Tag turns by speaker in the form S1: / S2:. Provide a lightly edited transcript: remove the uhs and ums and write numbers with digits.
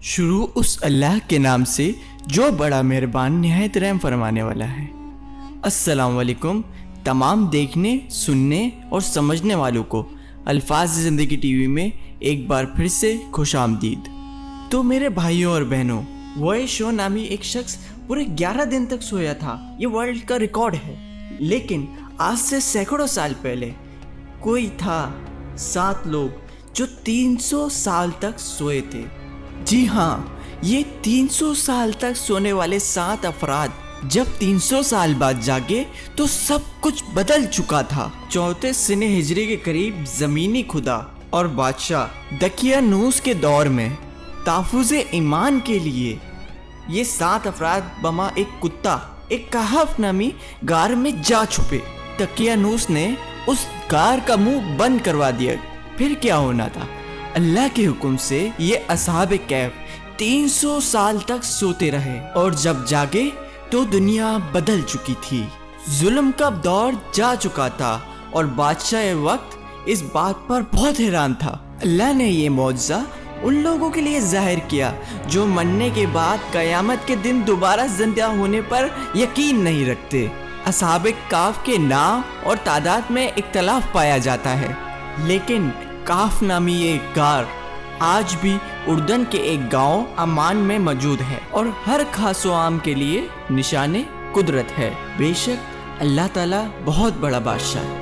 S1: شروع اس اللہ کے نام سے جو بڑا مہربان نہایت رحم فرمانے والا ہے۔ السلام علیکم تمام دیکھنے، سننے اور سمجھنے والوں کو الفاظ زندگی ٹی وی میں ایک بار پھر سے خوش آمدید۔ تو میرے بھائیوں اور بہنوں، وائے شو نامی ایک شخص پورے 11 دن تک سویا تھا۔ یہ ورلڈ کا ریکارڈ ہے، لیکن آج سے سینکڑوں سال پہلے کوئی تھا 7 لوگ جو 300 سال تک سوئے تھے۔ جی ہاں، یہ 300 سال تک سونے والے 7 افراد جب 300 سال بعد جاگے تو سب کچھ بدل چکا تھا۔ 34 سنہ ہجری کے قریب زمینی خدا اور بادشاہ دقیانوس کے دور میں تحفظ ایمان کے لیے یہ 7 افراد بما ایک کتا ایک کہف نامی غار میں جا چھپے۔ دقیانوس نے اس غار کا منہ بند کروا دیا۔ پھر کیا ہونا تھا؟ اللہ کے حکم سے یہ اصحاب کہف 300 سال تک سوتے رہے، اور جب جاگے تو دنیا بدل چکی تھی۔ ظلم کا دور جا چکا تھا اور بادشاہ وقت اس بات پر بہت حیران تھا۔ اللہ نے یہ معجزہ ان لوگوں کے لیے ظاہر کیا جو مرنے کے بعد قیامت کے دن دوبارہ زندہ ہونے پر یقین نہیں رکھتے۔ اصحاب کہف کے نام اور تعداد میں اختلاف پایا جاتا ہے، لیکن کہف نامی یہ غار آج بھی اردن کے ایک گاؤں عمان میں موجود ہے اور ہر خاص و عام کے لیے نشان قدرت ہے۔ بے شک اللہ تعالیٰ بہت بڑا بادشاہ ہے۔